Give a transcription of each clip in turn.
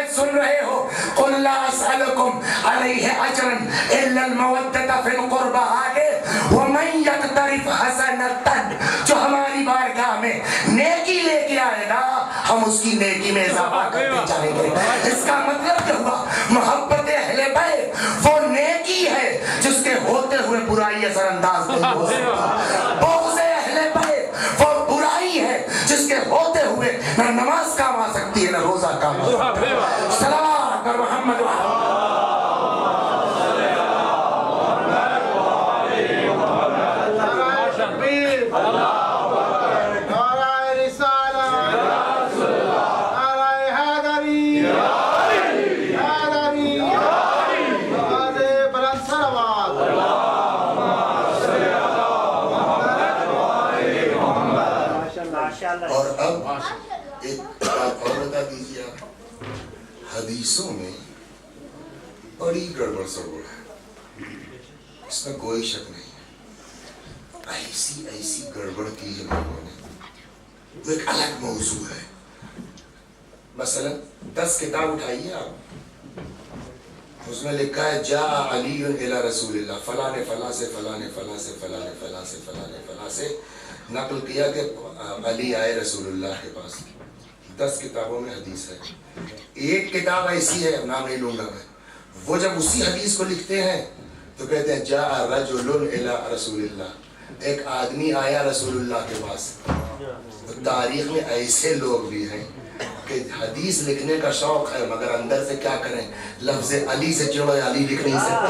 آیت سن رہے ہو قل لا اسألکم علیہ اجرا الا المودۃ فی القربى آگے ومن یقترف حسنۃ جو ہماری بارگاہ میں نیکی لے کے آئے گا ہم اس کی نیکی میں اضافہ کرتے جائیں گے. اس کا مطلب کیا ہوا؟ محبت اہل بیت وہ نیکی ہے جس کے ہوتے ہوئے برائی اثر انداز نہیں ہو سکتا. بغض اہل بیت وہ برائی ہے جس کے ہوتے ہوئے نہ نماز کام آ سکتی ہے نہ روزہ کام آ سکتی ہے. صلوات پر محمد اور اب ایک بات اور بتا دیجیے آپ. حدیثوں میں بڑی گڑبڑ سڑبڑ ہے, اس میں کوئی شک نہیں ہے. ایسی گڑبڑ کی ہے لوگوں نے, وہ ایک الگ موضوع ہے. مثلا 10 کتاب اٹھائیے آپ, اس میں لکھا ہے جاء علی الی رسول اللہ, فلاں نے فلاں سے فلاں نے فلاں سے فلاں نے فلاں سے فلاں نے فلاں سے نقل کیا کہ علی آئے رسول اللہ کے پاس. 10 کتابوں میں حدیث ہے. ایک کتاب ایسی ہے, نام نہیں لوں گا میں, وہ جب اسی حدیث کو لکھتے ہیں تو کہتے ہیں جاء رجل الی رسول اللہ, ایک آدمی آیا رسول اللہ کے پاس. تاریخ میں ایسے لوگ بھی ہیں کہ حدیث لکھنے کا شوق ہے مگر اندر سے کیا کریں, لفظ علی سے چڑھو علی لکھ نہیں سکتے.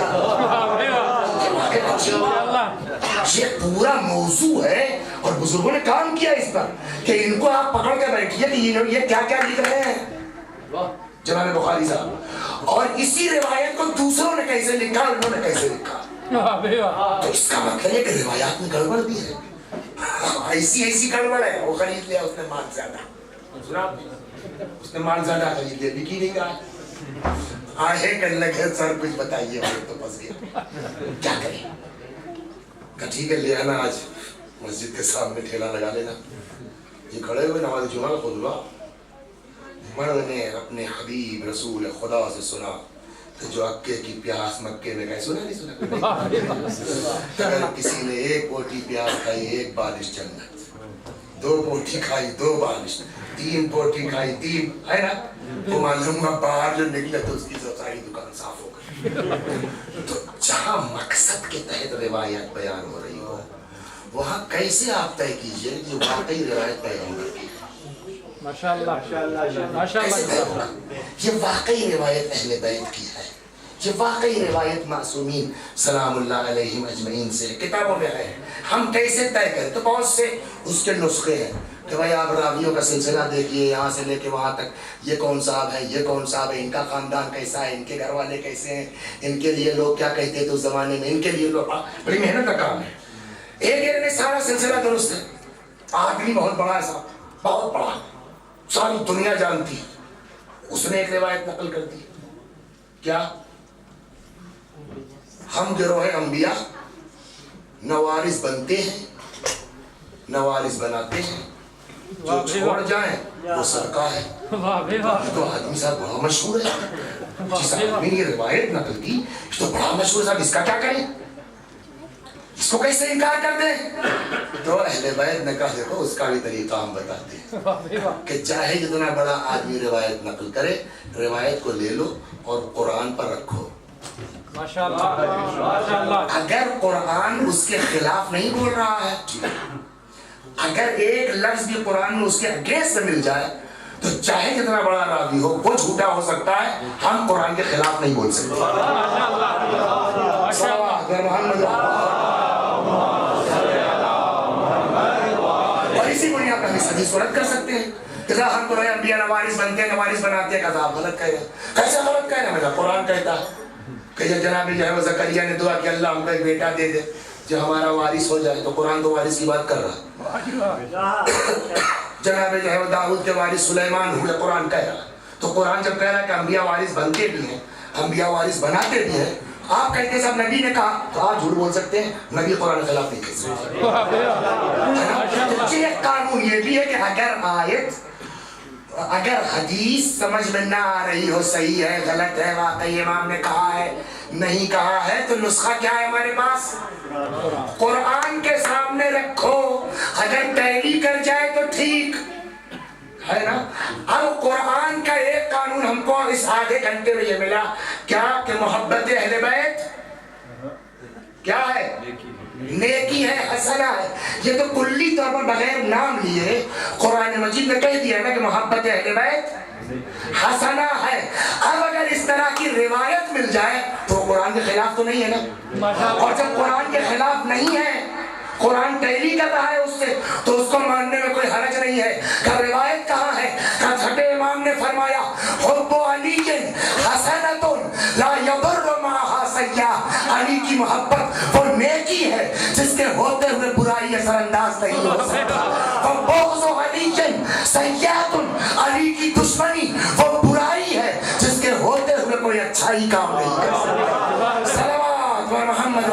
یہ پورا موضوع ہے اور بزرگوں نے کام کیا اس پر کہ ان کو آپ پکڑ کے بیٹھیے کہ یہ کیا کیا لکھ رہے ہیں جناب بخاری صاحب, اور اسی روایت کو دوسروں نے کیسے لکھا انہوں نے کیسے لکھا. تو اس کا مطلب ہے کہ روایات میں گڑبڑ بھی ہے, ایسی گڑبڑ ہے. وہ خرید لیا اس نے مال زیادہ, اس نے مال زیادہ خرید لیا, بکی نہیں کہا. آئے کر لگے سر کچھ بتائیے, تو پھنس گیا, کیا کریں. ٹھیک ہے لے آنا, آج مسجد کے سامنے ٹھیلا لگا لینا. یہ کھڑے ہوئے نماز جمعہ کا خطبہ, مرد نے اپنے حبیب رسول خدا سے سنا کہ جو اکے کی پیاس مکے میں گئے. سنا نہیں سنا؟ اگر کسی نے 1 پوٹی پیاس کھائی 1 بالش جنت, 2 پوٹی کھائی 2 بالش, 3 پوٹی کھائی 3, ہے نا, وہ معلوم ہے باہر جو نکلے تو اس کی ساری دکان صاف ہو گئی. تو جہاں مقصد کے تحت روایت بیان ہو رہی ہو وہاں کیسے آپ طے کیجئے کہ واقعی روایت پیغمبر کی ہے. یہ واقعی روایت اہل بیت کی ہے, یہ واقعی روایت معصومین سلام اللہ علیہم اجمعین سے کتابوں میں ہے. ہم کیسے طے کریں؟ تو بہت سے اس کے نسخے ہیں کہ بھائی آپ راویوں کا سلسلہ دیکھیے یہاں سے لے کے وہاں تک, یہ کون صاحب ہے, یہ کون صاحب ہے, ان کا خاندان کیسا ہے, ان کے گھر والے کیسے ہیں, ان کے لیے لوگ کیا کہتے تھے اس زمانے میں, ان کے لیے لوگ. بڑی محنت کا کام ہے. ایک نے سارا سلسلہ درست ہے, آدمی بہت بڑا ہے صاحب, بہت بڑا, ساری دنیا جانتی, اس نے ایک روایت نقل کر دی. کیا ہم گروہ انبیاء نہ وارث بنتے ہیں نہ وارث بناتے ہیں, جو چھوڑ جائیں وہ صدقہ ہے. تو آدمی صاحب بڑا مشہور ہے, جس آدمی نے یہ روایت نقل کی تو بڑا مشہور صاحب, اس کا کیا کریں, اس کو کیسے انکار کر دیں؟ تو اہل بیت نے کہا دیکھو اس کا بھی طریقہ ہم بتاتے ہیں کہ چاہے جتنا بڑا آدمی روایت نقل کرے, روایت کو لے لو اور قرآن پر رکھو. اگر قرآن اس کے خلاف نہیں بول رہا ہے, اگر ایک لفظ بھی قرآن میں اس کے اگینسٹ سے مل جائے تو چاہے جتنا بڑا راوی ہو وہ جھوٹا ہو سکتا ہے, ہم قرآن کے خلاف نہیں بول سکتے. اور اسی بنیاد پر ہم حدیث کو رد کر سکتے ہیں. ہم قرآن انبیاء نہ وارث بنتے ہیں نہ وارث بناتے ہیں, کہا آپ غلط کہہ رہے ہیں. کیسے غلط کہہ رہے ہیں؟ میرا قرآن کہتا ہے کہ جناب جو ہے وہ زکریا نے دعا کہ اللہ ہم کو ایک بیٹا دے دے جو ہمارا وارث ہو جائے, تو قرآن تو وارث کی بات کر رہا. جناب جو ہے وہ داؤد کے وارث سلیمان ہوئے, قرآن کہہ رہا. تو قرآن جب کہہ رہا ہے کہ انبیاء وارث بنتے بھی ہیں انبیاء وارث بناتے بھی ہیں, آپ کہتے ہیں صاحب نبی نے کہا, تو آپ جھوٹ بول سکتے ہیں, نبی قرآن کے خلاف نہیں کہہ سکتے. یہ قانون یہ بھی ہے کہ اگر آیت اگر حدیث سمجھ میں نہ آ رہی ہو صحیح ہے غلط ہے واقعی امام نے کہا ہے نہیں کہا ہے تو نسخہ کیا ہے ہمارے پاس؟ قرآن کے سامنے رکھو، اگر تعویل کر جائے تو ٹھیک ہے نا۔ اب قرآن کا ایک قانون ہم کو اس آدھے گھنٹے میں یہ ملا کیا کہ محبت اہل بیت کیا ہے؟ نیکی ہے، حسنہ ہے۔ یہ تو کلی طور پر بغیر نام لیے قرآن مجید نے کہہ دیا نا کہ محبت اہل بیت حسنہ ہے۔ اب اگر اس طرح کی روایت مل جائے تو قرآن کے خلاف تو نہیں ہے نا، اور جب قرآن کے خلاف نہیں ہے، قرآن تعویل کر رہا ہے اس سے، تو اس کو ماننے میں کوئی حرج نہیں ہے۔ کہ روایت کہاں ہے؟ کہ چھٹے امام نے فرمایا حب علی حسنۃ لا یضر معها سیئۃ، علی کی محبت وہ نیکی ہے جس کے ہوتے ہوئے برائی اثر انداز نہیں ہو سکتا۔ وبغض علی سیئۃ، علی کی دشمنی وہ برائی ہے جس کے ہوتے ہوئے کوئی اچھائی کام نہیں کر سکتا۔ صلوات و محمد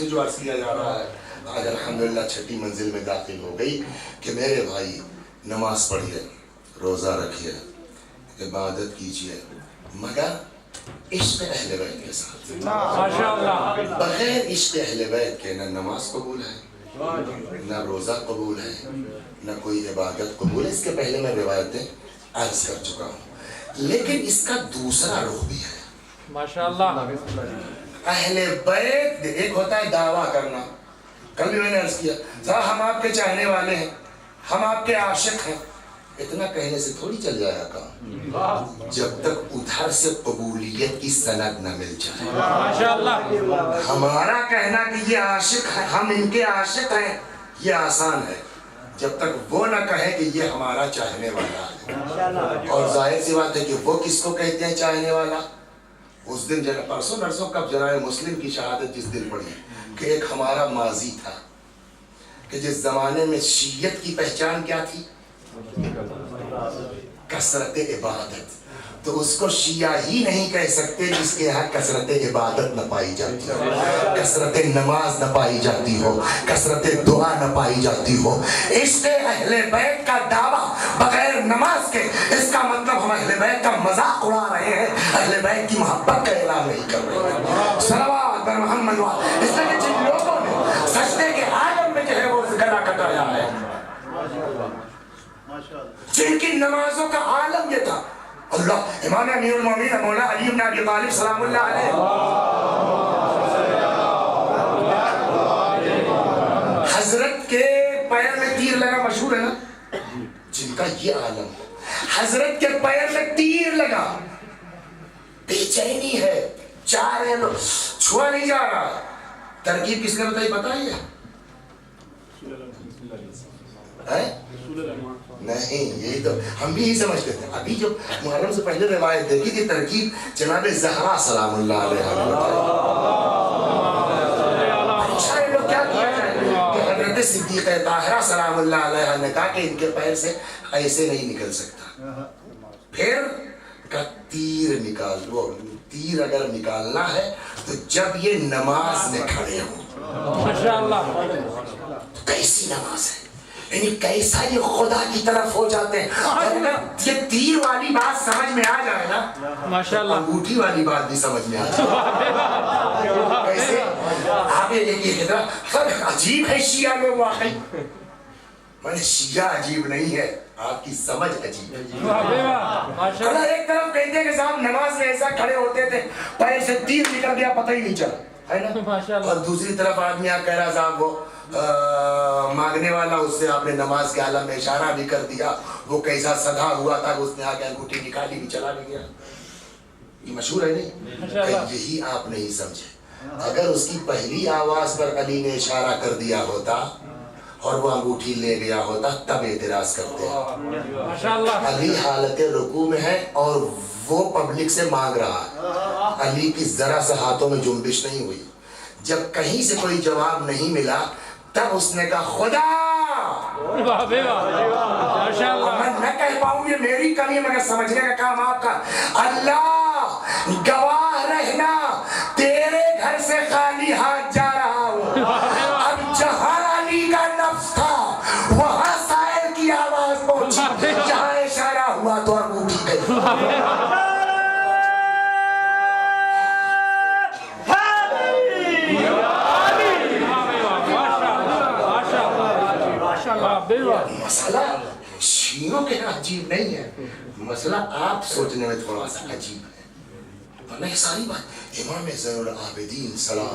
جو عرض کیا جا رہا ہے۔ آج الحمدللہ چھٹی منزل میں داخل ہو گئی کہ میرے بھائی نماز پڑھیے، روزہ رکھیے، عبادت کیجیے، مگر عشق اہل بیت کے ساتھ۔ بغیر عشق اہل بیت کے نہ نماز قبول ہے، نہ روزہ قبول ہے، نہ کوئی عبادت قبول ہے۔ اس کے پہلے میں روایتیں عرض کر چکا ہوں، لیکن اس کا دوسرا رخ بھی ہے۔ ماشاءاللہ اہل بیت ایک ہوتا ہے دعویٰ کرنا، کل بھی میں نے عرض کیا صاحب ہم آپ کے چاہنے والے ہیں، ہم آپ کے عاشق ہیں، اتنا کہنے سے تھوڑی چل جائے کام جب تک ادھر سے قبولیت کی سند نہ مل جائے۔ ہمارا کہنا کہ یہ عاشق ہے، ہم ان کے عاشق ہیں، یہ آسان ہے، جب تک وہ نہ کہے کہ یہ ہمارا چاہنے والا ہے۔ اور ظاہر سی بات ہے کہ وہ کس کو کہتے ہیں چاہنے والا؟ اس دن پرسوں نرسوں کب جناب مسلم کی شہادت جس دن پڑھی کہ ایک ہمارا ماضی تھا کہ جس زمانے میں شیعت کی پہچان کیا تھی؟ کثرت عبادت۔ تو اس کو شیعہ ہی نہیں کہہ سکتے جس کے یہاں کثرت عبادت نہ پائی جاتی ہو، کثرت نماز نہ پائی جاتی ہو، کثرت دعا نہ پائی جاتی ہو۔ عشق اہل بیت کا دعویٰ بغیر نماز کے، اس کا مطلب ہم اہل بیت کا مذاق اڑا رہے ہیں، اہل بیت کی محبت کا اعلان نہیں کر رہے ہیں۔ صلوات بر محمد۔ اس لیے کہ جن لوگوں نے سجدے کے عالم میں جو ہے وہ گلا کٹایا ہے، جن کی نمازوں کا عالم یہ تھا، اللہ امام امیر المومنین مولا علی بن ابی طالب سلام اللہ علیہ، حضرت کے پیر میں تیر لگا مشہور ہے نا، جن کا یہ عالم ہو، حضرت کے پیر میں تیر لگا، بے چینی ہے، چاہ رہے لوگ، چھوا نہیں جا رہا۔ ترکیب کس نے بتائی پتہ ہے؟ نہیں، یہی تو ہم بھی یہی سمجھتے تھے۔ ابھی جو محرم سے پہلے روایت دیکھی تھی ترکیب جناب زہرا سلام اللہ علیہ نے بتائی۔ اچھا یہ لوگ کیا کیا کہ حضرت صدیقہ طاہرہ سلام اللہ علیہ نے کہا کہ ان کے پیر سے ایسے نہیں نکل سکتا، پھر کا تیر نکال لو، تیر اگر نکالنا ہے تو جب یہ نماز میں کھڑے ہوں۔ کیسی نماز ہے، یعنی کیسا یہ خدا کی طرف ہو جاتے ہیں۔ اور اگر یہ تیر والی بات سمجھ میں آ جائے نا، ماشاءاللہ انگوٹھی والی بات بھی سمجھ میں آ جائے۔ کیسے آپ یہ سر عجیب ہے شیعہ لوگ واقعی، میں نے شیعہ عجیب نہیں ہے، آپ کی سمجھ عجیب ہے۔ اللہ ایک طرف کہتے ہیں کہ صاحب نماز میں ایسا کھڑے ہوتے تھے پیر سے تیر نکل گیا پتہ ہی نہیں چلا، ہے نا، اور دوسری طرف آدمی کہہ رہا صاحب وہ مانگنے والا، اس سے آپ نے نماز کے عالم میں اشارہ بھی کر دیا، وہ کیسا سدھا ہوا تھا کہ اس نے آگے انگوٹھی نکالی بھی چلا بھی گیا۔ یہ مشہور ہے نہیں کہ یہی آپ نہیں سمجھے۔ اگر اس کی پہلی آواز پر علی نے اشارہ کر دیا ہوتا اور وہ انگوٹھی لے گیا ہوتا تب اعتراض کرتے ہیں۔ علی حالت رکوع میں ہے اور وہ پبلک سے مانگ رہا ہے، علی کی ذرا سے ہاتھوں میں جنبش نہیں ہوئی۔ جب کہیں سے کوئی جواب نہیں ملا تب اس نے کہا خدا میں نہ کہہ پاؤں یہ میری کمی ہے مگر سمجھنے کا کام آپ کا. اللہ گواہ رہنا تیرے گھر سے خالی ہاتھ جا رہا ہوں. اب جہاں علی کا نفس تھا وہاں سائل کی آواز پہنچی, جہاں اشارہ ہوا تو انگوٹھی گئی. مسئلہ شیعوں کے عجیب نہیں ہے, مسئلہ آپ سوچنے میں تھوڑا سا عجیب ہے. ورنہ یہ ساری بات امام زین العابدین سلام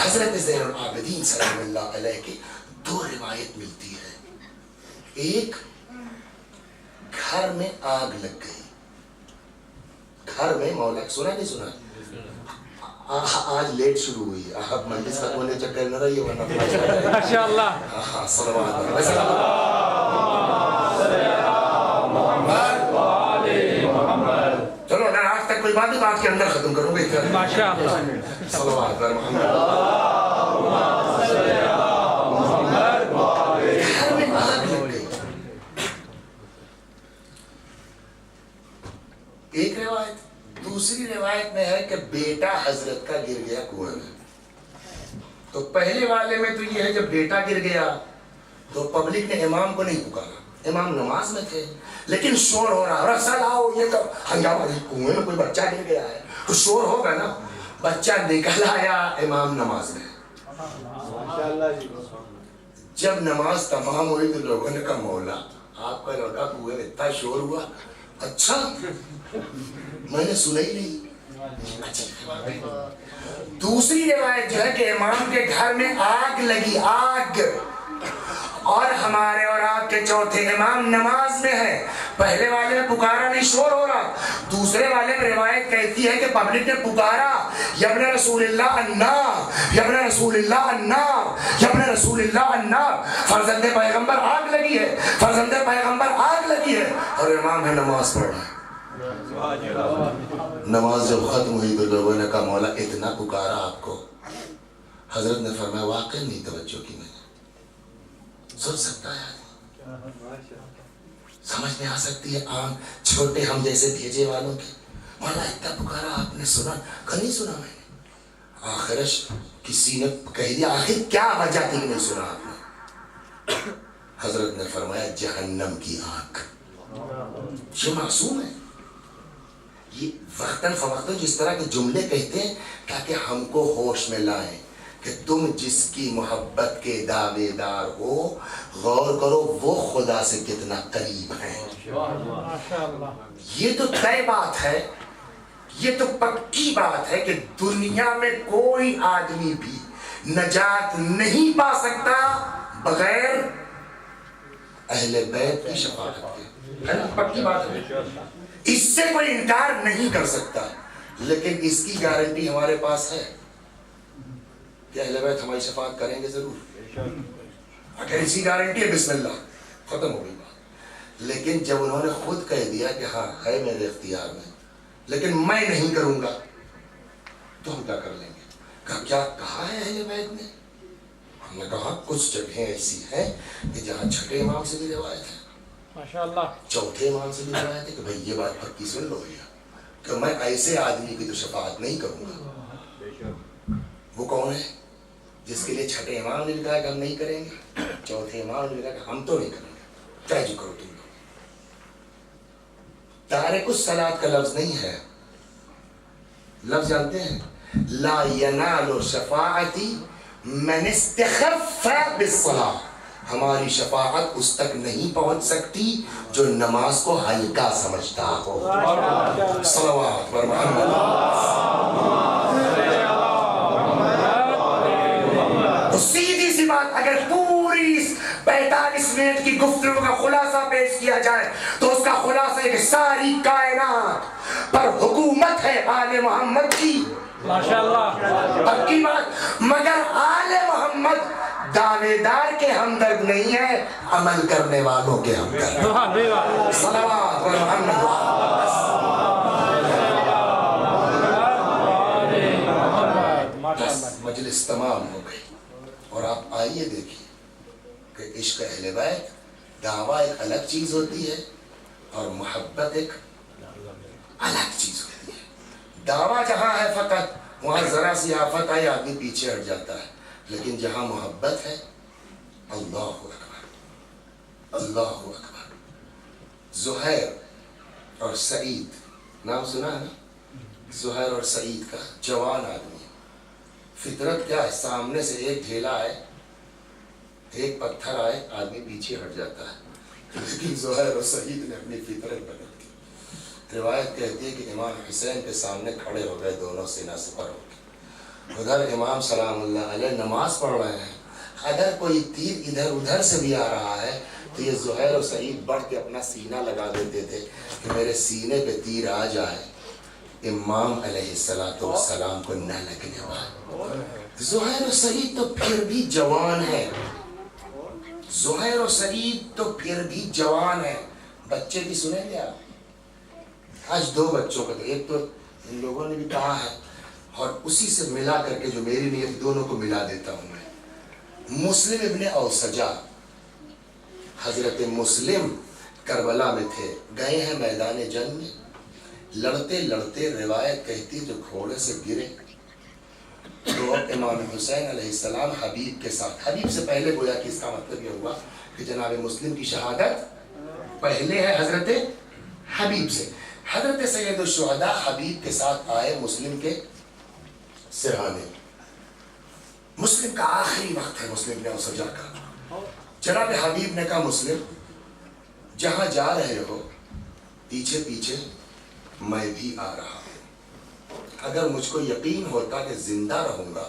حضرت زین العابدین سلام اللہ علیہ کی دو روایت ملتی ہے. ایک, گھر میں آگ لگ گئی, گھر میں مولا سنا نہیں سنا, آج لیٹ شروع ہوئی ہے, اب مجلس ختم ہونے چکر نہ رہی ہے ورنہ ماشاءاللہ. ہاں صلوات چلو اگر آج تک کوئی بات ہے تو آج کے اندر ختم کروں گے ماشاءاللہ. صلوات محمد. گھر میں آگ لگ گئی. ایک روایت. دوسری روایت میں ہے کہ بیٹا حضرت کا گر گیا کنویں میں. تو پہلے والے میں تو یہ ہے جب بیٹا گر گیا تو پبلک نے امام کو نہیں پکارا, امام نماز میں تھے, لیکن شور ہو رہا, رسل آؤ یہ تو ہنگامہ, کنویں میں کوئی بچہ گر گیا ہے تو شور ہوگا نا. بچہ نکل آیا, امام نماز میں. جب نماز تمام ہوئی تو لوگوں نے کہا مولا آپ کا لڑکا کنویں میں اتنا شور ہوا, اچھا میں نے سنا ہی نہیں. دوسری روایت جو ہے کہ امام کے گھر میں آگ لگی, آگ, اور ہمارے اور آپ کے چوتھے امام نماز میں ہے. پہلے والے میں پکارا نہیں, شور ہو رہا. دوسرے والے میں روایت کہتی ہے کہ پبلک نے پکارا, یبن رسول اللہ النار, یبن رسول اللہ النار, یبن رسول اللہ النار. فرزند پیغمبر آگ لگی ہے, فرزند پیغمبر آگ لگی ہے, اور امام ہے نماز پڑھ رہا ہے. نماز جب ختم ہوئی تو لوگوں نے کہا مولا اتنا پکارا آپ کو. حضرت نے فرمایا واقعی نہیں توجہ کی, میں نے سن سکتا ہے, سمجھ میں آ سکتی ہے عام چھوٹے ہم جیسے بھیجے والوں کی. مولا اتنا پکارا آپ نے سنا, نہیں سنا میں نے. آخرش کسی نے کہہ دیا آخر کیا وجہ تھی کہ نہیں سنا آپ نے. حضرت نے فرمایا جہنم کی آنکھ. یہ معصوم ہے. یہ وقتاً فوقتاً جس طرح کے جملے کہتے ہیں تاکہ ہم کو ہوش میں لائیں کہ تم جس کی محبت کے دعوے دار ہو, غور کرو وہ خدا سے کتنا قریب ہے. یہ تو طے بات ہے, یہ تو پکی بات ہے کہ دنیا میں کوئی آدمی بھی نجات نہیں پا سکتا بغیر اہل بیت کی شفاعت کے. ہے نا, پکی بات ہے, اس سے کوئی انکار نہیں کر سکتا. لیکن اس کی گارنٹی ہمارے پاس ہے کہ اہل بیت ہماری شفاعت کریں گے ضرور. اگر اسی گارنٹی ہے بسم اللہ, ختم ہو گئی بات. لیکن جب انہوں نے خود کہہ دیا کہ ہاں ہے میرے اختیار میں لیکن میں نہیں کروں گا, تو ہم کیا کر لیں گے. کہا کیا کہا ہے اہل بیت نے؟ ہم نے کہا کچھ جگہیں ایسی ہیں کہ جہاں چھٹے امام سے بھی روایت ہے, ماشاءاللہ چوتھے امام سے بھی روایت ہے کہ بھئی یہ بات پکی سن لو بھیا کہ میں ایسے آدمی کی تو شفاعت نہیں کروں گا. وہ کون ہے جس کے لیے چھٹے امام نے بھی کہا کہ ہم نہیں کریں گے, چوتھے امام نے بھی کہا کہ ہم تو نہیں کریں گے, چاہے جو کرو تم لوگ. تارک الصلاۃ کا لفظ نہیں ہے, لفظ جانتے ہیں, لا ینال شفاعتی من استخف بالصلاۃ. ہماری شفاعت اس تک نہیں پہنچ سکتی جو نماز کو ہلکا سمجھتا ہو. صلوات بر محمد. تو سیدھی سی بات, اگر پوری 45 منٹ کی گفتگو کا خلاصہ پیش کیا جائے تو اس کا خلاصہ ہے کہ ساری کائنات پر حکومت ہے آل محمد کی. ماشاءاللہ پکی بات. مگر آل محمد دعوے دار کے ہمدرد نہیں ہے, عمل کرنے والوں کے ہمدرد. صلوات بر محمد. مجلس تمام ہو گئی اور آپ آئیے دیکھیے کہ عشق اہل بیت دعویٰ ایک الگ چیز ہوتی ہے اور محبت ایک الگ چیز ہوتی ہے. دعویٰ جہاں ہے فقط وہاں ذرا سی آفت آئی آدمی پیچھے ہٹ جاتا ہے, لیکن جہاں محبت ہے اللہ اکبر اللہ اکبر. زہیر اور سعید نام سنا ہے نا؟ زہیر اور سعید کا جوان آدمی, فطرت کیا ہے, سامنے سے ایک ڈھیلا ہے ایک پتھر آئے آدمی پیچھے ہٹ جاتا ہے, لیکن زہیر اور سعید نے اپنی فطرت بدل دی. روایت کہتی ہے کہ امام حسین کے سامنے کھڑے ہو گئے دونوں سینہ سپر ہو کے, ادھر امام سلام اللہ علیہ نماز پڑھ رہے ہیں, اگر کوئی تیر ادھر ادھر سے بھی آ رہا ہے تو یہ زہیر اور سعید بڑھ کے اپنا سینہ لگا دیتے تھے کہ میرے سینے پہ تیر آ جائے امام علیہ السلام کو نہ لگنے والا. زہیر اور سعید تو پھر بھی جوان ہے, زہیر اور سعید تو پھر بھی جوان ہے. بچے کی سنیں گے آپ, آج 2 بچوں کا, ایک تو ان لوگوں نے بھی کہا ہے اور اسی سے ملا کر کے جو میری نیت دونوں کو ملا دیتا ہوں میں. مسلم ابن اوسجا, حضرت مسلم کربلا میں تھے, گئے ہیں میدان جنگ میں, لڑتے لڑتے روایت کہتی جو گھوڑے سے گرے تو امام حسین علیہ السلام حبیب کے ساتھ, حبیب سے پہلے گویا کہ اس کا مطلب یہ ہوا کہ جناب مسلم کی شہادت پہلے ہے حضرت حبیب سے. حضرت سید الشہداء حبیب کے ساتھ آئے مسلم کے سرہانے. مسلم کا آخری وقت ہے مسلم نے اوسجا کا. جناب حبیب نے کہا مسلم جہاں جا رہے ہو پیچھے پیچھے میں بھی آ رہا ہوں, اگر مجھ کو یقین ہوتا کہ زندہ رہوں گا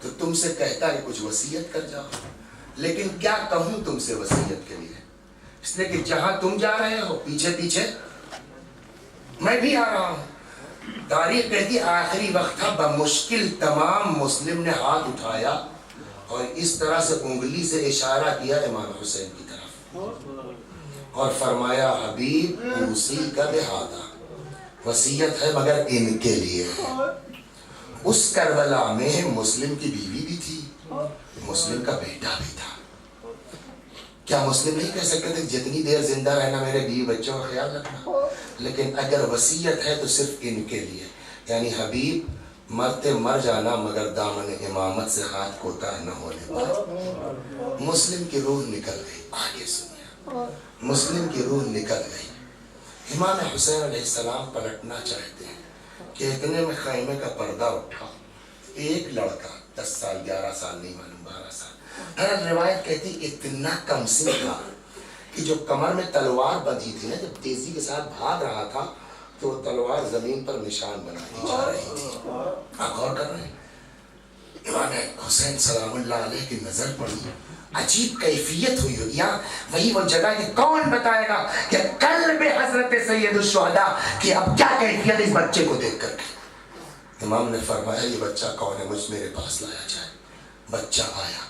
تو تم سے کہتا کہ کچھ وصیت کر جاؤ, لیکن کیا کہوں تم سے وصیت کے لیے, اس لیے کہ جہاں تم جا رہے ہو پیچھے پیچھے میں بھی آ رہا ہوں. تاریخ کہتی آخری وقت تھا, بمشکل تمام مسلم نے ہاتھ اٹھایا اور اس طرح سے انگلی سے اشارہ کیا امام حسین کی طرف اور فرمایا حبیب اوصی کا بہذا, وصیت ہے مگر ان کے لیے ہے. اس کربلا میں مسلم کی بیوی بھی تھی, مسلم کا بیٹا بھی تھا. کیا مسلم نہیں کہہ سکتے تھے جتنی دیر زندہ رہنا میرے بیوی بچوں کا خیال رکھنا, لیکن اگر وصیت ہے تو صرف ان کے لیے, یعنی حبیب مرتے مر جانا مگر دامن امامت سے ہاتھ کوتاہ نہ ہونے پائے. مسلم کی روح نکل گئی, آگے سنیے, مسلم کی روح نکل گئی. امام حسین علیہ السلام پلٹنا چاہتے ہیں کہ اتنے میں خیمے کا پردہ اٹھا, ایک لڑکا 10 سال 11 سال نہیں معلوم 12 سال, ہر روایت کہتی اتنا کم سن تھا کہ جو کمر میں تلوار بندھی تھی نا, جب تیزی کے ساتھ بھاگ رہا تھا تو وہ تلوار زمین پر نشان بناتی جا رہی تھی. آپ غور کر رہے ہیں, امام حسین سلام اللہ علیہ کی نظر پڑی, عجیب کیفیت ہوئی. یہاں وہی وہ جگہ کہ کون بتائے گا کہ قلب حضرت سید الشہداء کہ اب کیا کیفیت اس بچے کو دیکھ کر کے. امام نے فرمایا یہ بچہ کون ہے, مجھ میرے پاس لایا جائے. بچہ آیا,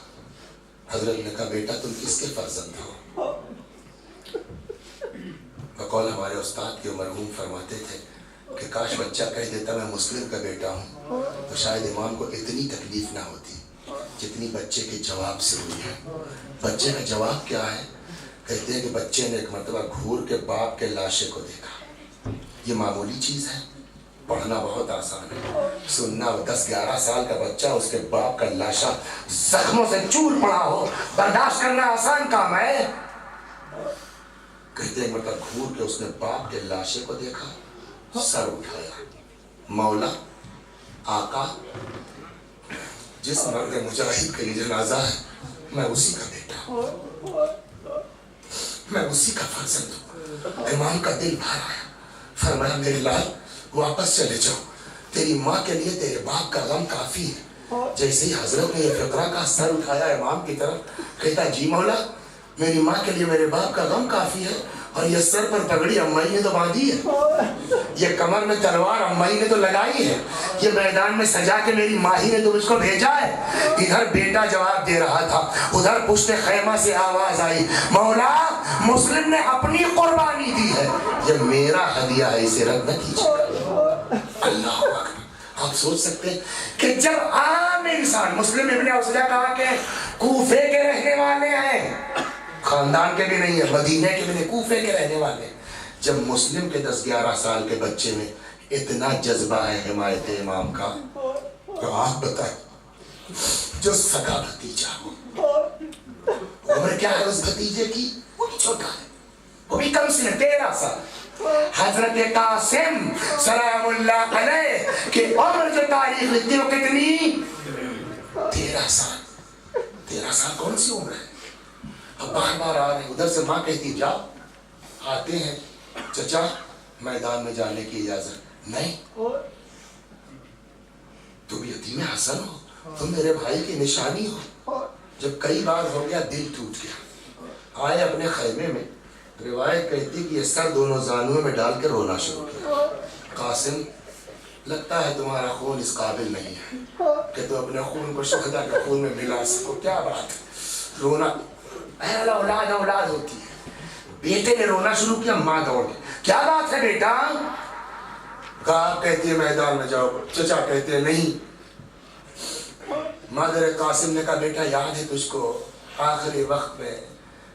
حضرت نے کہا بیٹا تم کس کے فرزند ہو؟ بقول ہمارے استاد کے مرحوم فرماتے تھے کہ کاش بچہ کہہ دیتا میں مسلم کا بیٹا ہوں تو شاید امام کو اتنی تکلیف نہ ہوتی جتنی بچے کے جواب سے ہوئی ہے. بچے کا جواب کیا ہے؟ کہتے ہیں کہ بچے نے ایک مرتبہ گھور کے باپ کے لاشے کو دیکھا. یہ معمولی چیز ہے, پڑھنا بہت آسان ہے, سننا 10-11 سال کا بچہ اس کے باپ کا لاشا زخموں سے چور پڑا ہو برداشت کرنا آسان کام ہے. کہتے ہیں مطلب گھور کے اس نے باپ کے لاشے کو دیکھا, سر اٹھایا, مولا آقا جس مرد مجاہد کا یہ جنازہ ہے میں اسی کا بیٹا ہوں, میں اسی کا فرزند ہوں. امام کا دل بھر آیا, فرمایا میرے لال واپس چلے جاؤ, تیری ماں کے لیے تیرے باپ کا غم کافی ہے. جیسے ہی حضرت نے یہ فقرہ کا سر اٹھایا امام کی طرف, کہتا جی مولا میری ماں کے لیے میرے باپ کا غم کافی ہے, اور یہ سر پر پگڑی امائی نے تو باندھی ہے, یہ کمر میں تلوار امائی نے تو لگائی ہے, یہ میدان میں سجا کے میری ماہی نے تو مجھ کو بھیجا ہے. ادھر بیٹا جواب دے رہا تھا, ادھر پشت خیمہ سے آواز آئی مولا مسلم نے اپنی قربانی دی ہے, یہ میرا ہدیہ ہے, اسے رد نہ کیجیے. اللہ اکبر. آپ سوچ سکتے ہیں کہ جب عام انسان مسلم ابن اوسجہ کہا کہ کوفے کے رہنے والے ہیں، خاندان کے بھی نہیں ہے، مدینے کے بھی نہیں، کوفے کے رہنے والے ہیں۔ جب مسلم کے 10-11 سال کے بچے میں اتنا جذبہ ہے حمایت امام کا، تو آپ بتائیں جو سگا بھتیجا ہو، عمر کیا ہے اس بھتیجے کی؟ وہ بھی چھوٹا ہے، وہ بھی کم سے 13 سال۔ حضرت قاسم سلام اللہ علیہ کہ عمر جو تاریخ لکھتی وہ کتنی؟ 13 سال۔ 13 سال کون سی عمر ہے؟ اب بار بار آ رہے ہیں، ادھر سے ماں کہتی جاؤ، آتے ہیں چچا میدان میں جانے کی اجازت نہیں، تم یتیم حسن ہو، تم میرے بھائی کی نشانی ہو۔ جب کئی بار ہو گیا دل ٹوٹ گیا، آئے اپنے خیمے میں، روایت کہتی کہ یہ سر دونوں زانووں میں ڈال کے رونا شروع کیا۔ قاسم لگتا ہے تمہارا خون اس قابل نہیں ہے کہ تم اپنے خون کو شہداء کے خون میں ملا سکو، کیا بات ہے، رونا اولاد اولاد ہوتی ہے۔ بیٹے نے رونا شروع کیا، ماں دوڑ گئی، کیا بات ہے بیٹا؟ کہا کہتی ہے میدان میں جاؤ، چچا کہتے ہیں نہیں۔ مادر قاسم نے کہا بیٹا یاد ہے تجھ کو آخری وقت میں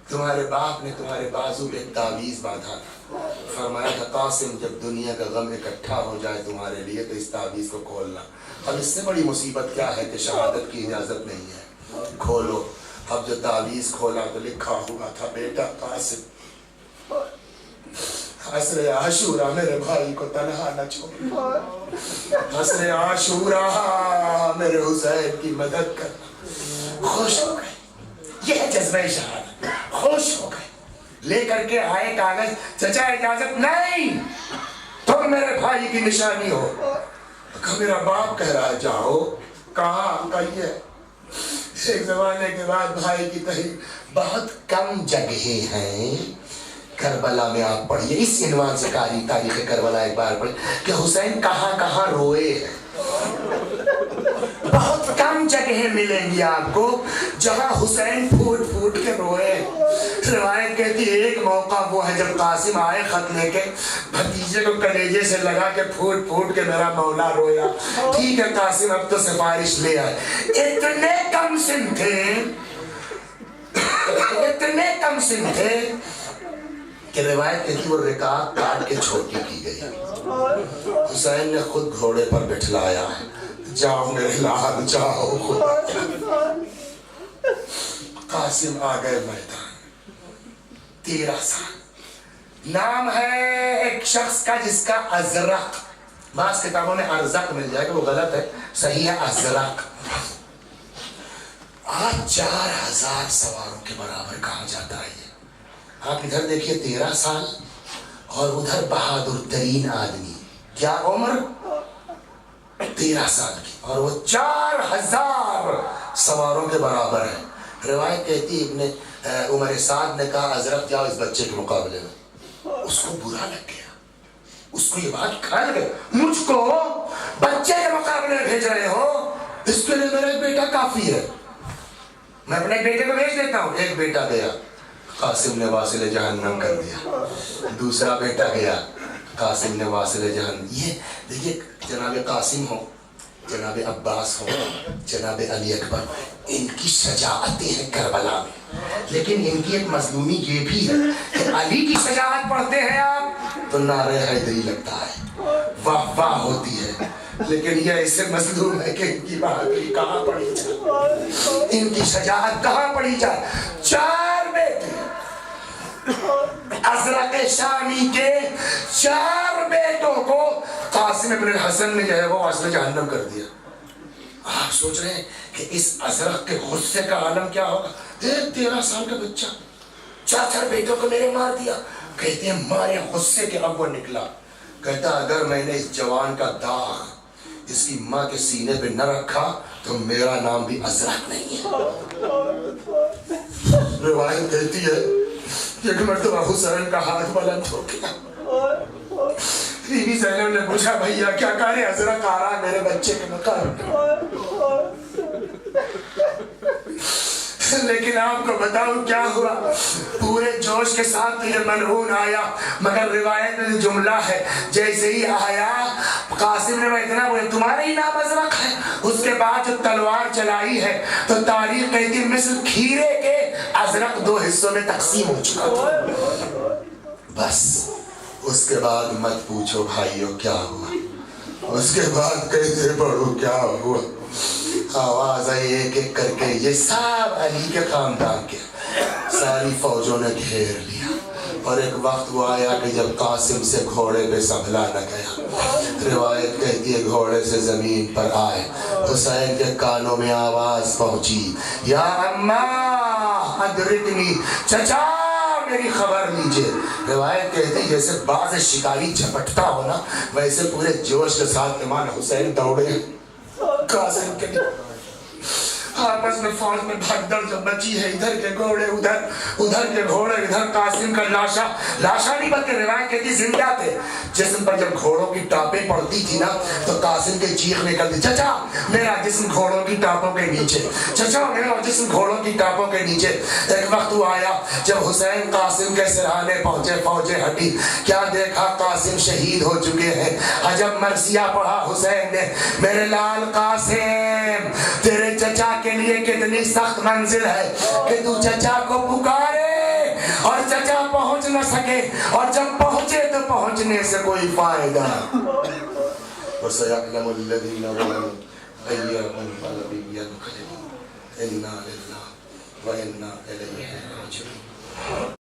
تمہارے باپ نے تمہارے بازو میں ایک تعویذ باندھا تھا، فرمایا تھا قاسم جب دنیا کا غم اکٹھا ہو جائے تمہارے لیے تو اس تعویذ کو کھولنا۔ اب اس سے بڑی مصیبت کیا ہے کہ شہادت کی اجازت نہیں ہے، کھولو۔ اب جو تعویذ کھولا تو لکھا ہوا تھا بیٹا قاسم عصر عاشورہ میرے بھائی کو تنہا نہ چھوڑ، عصر عاشورہ میرے حسین کی مدد کرنا۔ خوش ہو گئے، یہ ہے جذبہ شہادت، خوش ہو گئے۔ لے کر کے آئے کاغذ، چچا اجازت نہیں، تم میرے بھائی کی نشانی ہو۔ کہا میرا باپ کہہ رہا ہے جاؤ، کہاں؟ کہیے ایک زمانے کے بعد بھائی کی تحریر بہت کم جگہیں ہیں کربلا میں آپ پڑھیے، اس عنوان سے تاریخ کربلا ایک بار پڑھیں کہ حسین کہاں کہاں روئے ہیں۔ بہت کم جگہیں ملیں گی آپ کو جہاں حسین پھوٹ پھوٹ کے روئے۔ روایت کہتی ہے ایک موقع وہ ہے جب قاسم آئے خط لے کے، بھتیجے کو کلیجے سے لگا کے پھوٹ پھوٹ کے میرا مولا رویا۔ ٹھیک ہے قاسم اب تو سفارش لے آئے۔ اتنے کم سن تھے، اتنے کم سن تھے کہ روایت کہتی وہ رکعت کاٹ کے چھوٹی کی گئی۔ حسین نے خود گھوڑے پر بٹھلایا، جاؤ میرے لال جاؤ خدا۔ قاسم آ گئے میدان، 13 سال۔ نام ہے ایک شخص کا جس کا ازرق، بعض کتابوں میں ارزق مل جائے گا، وہ غلط ہے، صحیح ہے ازرق۔ آج 4000 سواروں کے برابر کہا جاتا ہے۔ آپ ادھر دیکھیے 13 سال اور ادھر بہادر ترین آدمی، کیا عمر؟ 13 سال کی، اور وہ 4000 سواروں کے برابر ہے۔ روایت کہتی ابن عمر سعد نے کہا ازرق جاؤ اس بچے کے مقابلے میں۔ اس کو برا لگ گیا، اس کو یہ بات کھل گئی، مجھ کو بچے کے مقابلے میں بھیج رہے ہو، اس کے لیے میرا ایک بیٹا کافی ہے، میں اپنے بیٹے کو بھیج دیتا ہوں۔ ایک بیٹا گیا، قاسم نے واصل جہنم کر دیا۔ دوسرا بیٹا گیا، قاسم نے واصل جہنم۔ یہ دیکھیے جناب قاسم ہو، جناب عباس ہو، جناب علی اکبر، ان کی شجاعتیں ہیں کربلا میں، لیکن ان کی ایک مظلومی یہ بھی ہے کہ علی کی شجاعت پڑھتے ہیں آپ تو نعرہ حیدری لگتا ہے، واہ واہ ہوتی ہے، لیکن یہ ایسے مظلوم ہے کہ ان کی بہادری کہاں پڑھی جائے، ان کی شجاعت کہاں پڑھی جائے۔ 4 بیٹے ازرق شامی کے، 4 بیٹوں کو قاسم ابن الحسن نے جو ہے وہ واصل جہنم کر دیا۔ آپ سوچ رہے ہیں کہ اس ازرق کے غصے کا عالم کیا ہوگا؟ 13 سال کا بچہ 4 بیٹوں کو میرے مار دیا۔ کہتے ہیں مارے غصے کے اب وہ نکلا، کہتا اگر میں نے اس جوان کا داغ اس کی ماں کے سینے پہ نہ رکھا تو میرا نام بھی ازرق نہیں ہے۔ روایت کہتی ہے ایک مرتبہ حسین کا ہاتھ بلند ہو گیا، بی بی زینب نے پوچھا بھیا کیا کرے، ازرق آ رہا میرے بچے کے مقابلے۔ لیکن آپ کو بتاؤں کیا ہوا؟ پورے جوش کے ساتھ تو یہ ملعون آیا، مگر روایت میں جملہ ہے جیسے ہی آیا قاسم نے اتنا بولے تمہارا ہی نام ازرق ہے، اس کے بعد جو تلوار چلائی ہے تو تاریخ کہتی ہے مثل کھیرے کے ازرق 2 حصوں میں تقسیم ہو چکا تھا۔ بس اس کے بعد مت پوچھو بھائیو کیا ہوا، اس کے بعد کیسے پڑھو کیا ہوا۔ آواز آئی ایک ایک کر کے، یہ سب علی کے خاندان کے، ساری فوجوں نے گھیر لیا، اور ایک وقت وہ آیا کہ جب قاسم سے گھوڑے پہ سنبھلا نہ گیا، روایت کہتی ہے گھوڑے سے زمین پر آئے، حسین کے کانوں میں آواز پہنچی، یا اماں ادرکنی، چچا میری خبر لیجئے۔ روایت کہتی ہے جیسے باز شکاری جھپٹتا ہو نا، ویسے پورے جوش کے ساتھ امام حسین دوڑے قاسم کے لیے۔ آپس میں فوج میں بھگدڑ جو بچی ہے، ادھر کے گھوڑے ادھر، ادھر کے گھوڑے ادھر، قاسم کا لاشا نہیں بلکہ روایت کہتی زندہ تھے۔ جسم پر جب گھوڑوں کی ٹاپیں پڑتی تھی نا تو قاسم کے چیخ نکلتی، چچا میرا جسم گھوڑوں کی ٹاپوں کے نیچے، چچا میرا جسم گھوڑوں کی ٹاپوں کے نیچے۔ ایک وقت وہ آیا جب حسین قاسم کے سرحانے پہنچے، فوجیں ہٹی، کیا دیکھا قاسم شہید ہو چکے ہیں۔ عجب مرثیہ پڑھا حسین نے، میرے لال قاسم تیرے چچا کے لیے کتنی سخت منزل ہے کہ تو چچا کو پکارے اور چچا پہنچ نہ سکے، اور جب پہنچے تو پہنچنے سے کوئی فائدہ۔ وَسَيَعْلَمُ الَّذِينَ ظَلَمُوا أَيَّ مُنقَلَبٍ يَنقَلِبُونَ إِنَّا لِلَّهِ وَإِنَّا إِلَيْهِ رَاجِعُونَ۔